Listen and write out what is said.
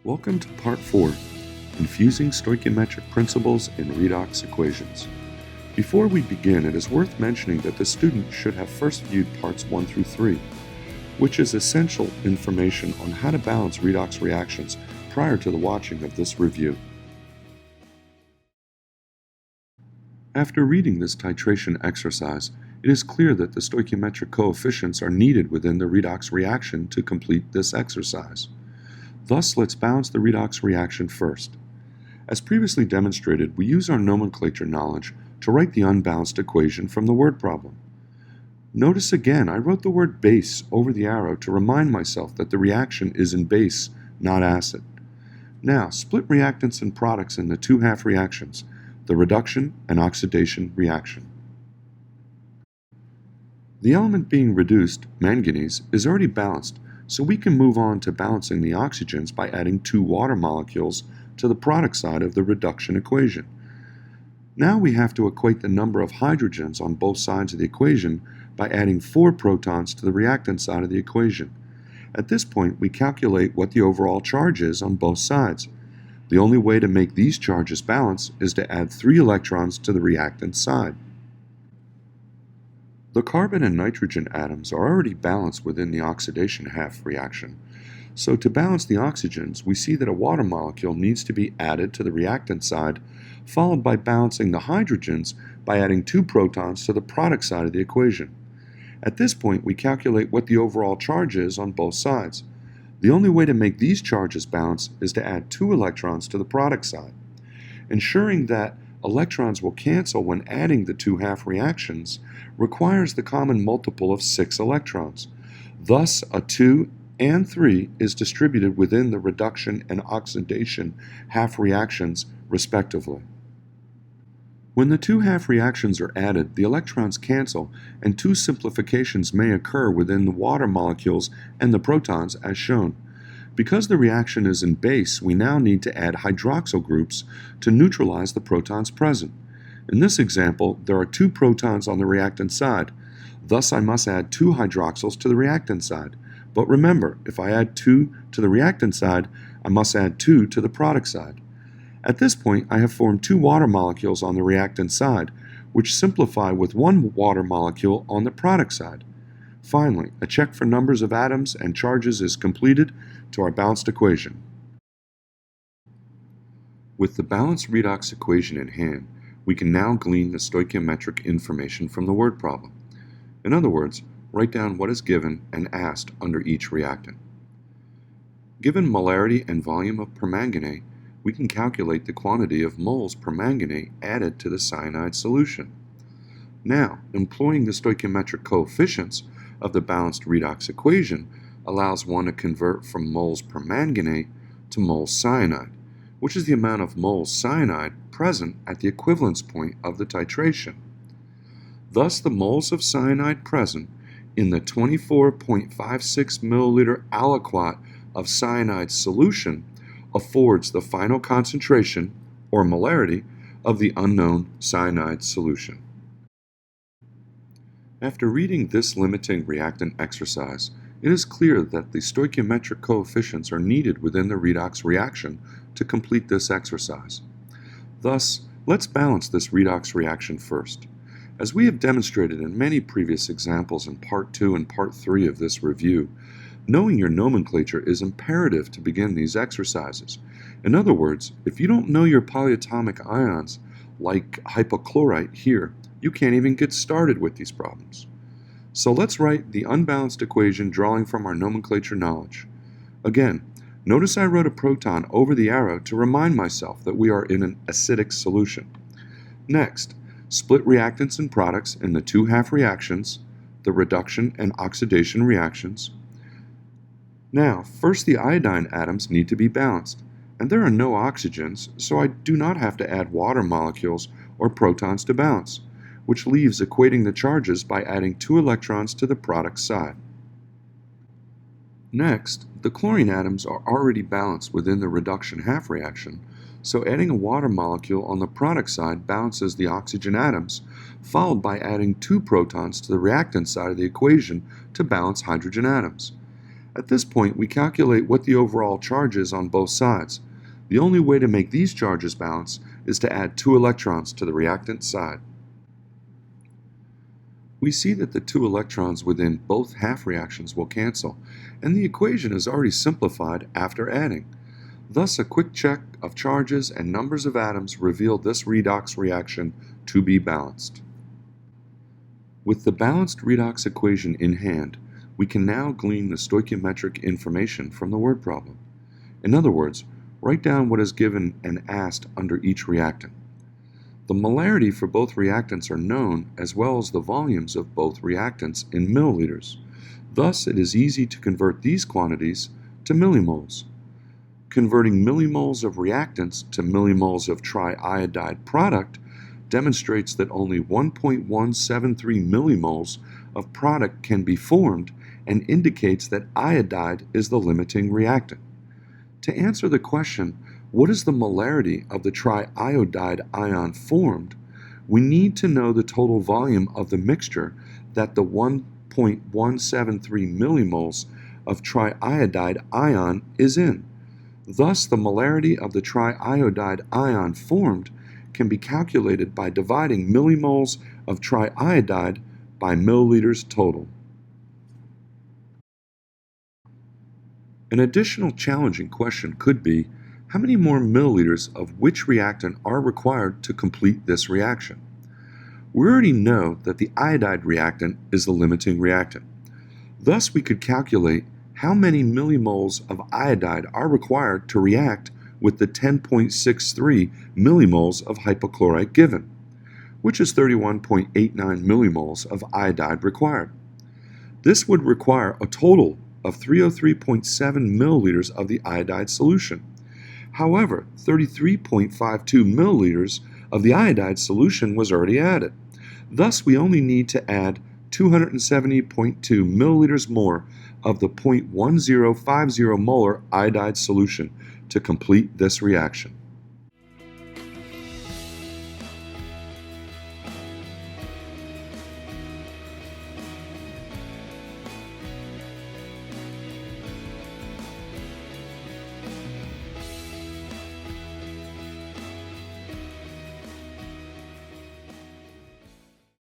Welcome to Part 4, Infusing Stoichiometric Principles in Redox Equations. Before we begin, it is worth mentioning that the student should have first viewed Parts 1 through 3, which is essential information on how to balance redox reactions prior to the watching of this review. After reading this titration exercise, it is clear that the stoichiometric coefficients are needed within the redox reaction to complete this exercise. Thus, let's balance the redox reaction first. As previously demonstrated, we use our nomenclature knowledge to write the unbalanced equation from the word problem. Notice again, I wrote the word base over the arrow to remind myself that the reaction is in base, not acid. Now, split reactants and products in the two half reactions, the reduction and oxidation reaction. The element being reduced, manganese, is already balanced, so we can move on to balancing the oxygens by adding 2 water molecules to the product side of the reduction equation. Now we have to equate the number of hydrogens on both sides of the equation by adding 4 protons to the reactant side of the equation. At this point, we calculate what the overall charge is on both sides. The only way to make these charges balance is to add 3 electrons to the reactant side. The carbon and nitrogen atoms are already balanced within the oxidation half reaction. So to balance the oxygens, we see that a water molecule needs to be added to the reactant side, followed by balancing the hydrogens by adding 2 protons to the product side of the equation. At this point, we calculate what the overall charge is on both sides. The only way to make these charges balance is to add 2 electrons to the product side. Ensuring that electrons will cancel when adding the 2 half reactions requires the common multiple of 6 electrons. Thus, a 2 and 3 is distributed within the reduction and oxidation half reactions, respectively. When the 2 half reactions are added, the electrons cancel, and 2 simplifications may occur within the water molecules and the protons as shown. Because the reaction is in base, we now need to add hydroxyl groups to neutralize the protons present. In this example, there are 2 protons on the reactant side. Thus, I must add 2 hydroxyls to the reactant side. But remember, if I add 2 to the reactant side, I must add 2 to the product side. At this point, I have formed 2 water molecules on the reactant side, which simplify with 1 water molecule on the product side. Finally, a check for numbers of atoms and charges is completed to our balanced equation. With the balanced redox equation in hand, we can now glean the stoichiometric information from the word problem. In other words, write down what is given and asked under each reactant. Given molarity and volume of permanganate, we can calculate the quantity of moles permanganate added to the cyanide solution. Now, employing the stoichiometric coefficients of the balanced redox equation allows one to convert from moles permanganate to moles cyanide, which is the amount of moles cyanide present at the equivalence point of the titration. Thus, the moles of cyanide present in the 24.56 milliliter aliquot of cyanide solution affords the final concentration, or molarity, of the unknown cyanide solution. After reading this limiting reactant exercise, it is clear that the stoichiometric coefficients are needed within the redox reaction to complete this exercise. Thus, let's balance this redox reaction first. As we have demonstrated in many previous examples in Part 2 and Part 3 of this review, knowing your nomenclature is imperative to begin these exercises. In other words, if you don't know your polyatomic ions, like hypochlorite here, you can't even get started with these problems. So let's write the unbalanced equation drawing from our nomenclature knowledge. Again, notice I wrote a proton over the arrow to remind myself that we are in an acidic solution. Next, split reactants and products in the 2 half reactions, the reduction and oxidation reactions. Now, first the iodine atoms need to be balanced, and there are no oxygens, so I do not have to add water molecules or protons to balance, which leaves equating the charges by adding 2 electrons to the product side. Next, the chlorine atoms are already balanced within the reduction half reaction, so adding a water molecule on the product side balances the oxygen atoms, followed by adding 2 protons to the reactant side of the equation to balance hydrogen atoms. At this point, we calculate what the overall charge is on both sides. The only way to make these charges balance is to add 2 electrons to the reactant side. We see that the 2 electrons within both half reactions will cancel, and the equation is already simplified after adding. Thus, a quick check of charges and numbers of atoms revealed this redox reaction to be balanced. With the balanced redox equation in hand, we can now glean the stoichiometric information from the word problem. In other words, write down what is given and asked under each reactant. The molarity for both reactants are known, as well as the volumes of both reactants in milliliters. Thus, it is easy to convert these quantities to millimoles. Converting millimoles of reactants to millimoles of triiodide product demonstrates that only 1.173 millimoles of product can be formed and indicates that iodide is the limiting reactant. To answer the question, what is the molarity of the triiodide ion formed, we need to know the total volume of the mixture that the 1.173 millimoles of triiodide ion is in. Thus, the molarity of the triiodide ion formed can be calculated by dividing millimoles of triiodide by milliliters total. An additional challenging question could be, how many more milliliters of which reactant are required to complete this reaction? We already know that the iodide reactant is the limiting reactant. Thus, we could calculate how many millimoles of iodide are required to react with the 10.63 millimoles of hypochlorite given, which is 31.89 millimoles of iodide required. This would require a total of 303.7 milliliters of the iodide solution. However, 33.52 milliliters of the iodide solution was already added. Thus, we only need to add 270.2 milliliters more of the 0.1050 molar iodide solution to complete this reaction.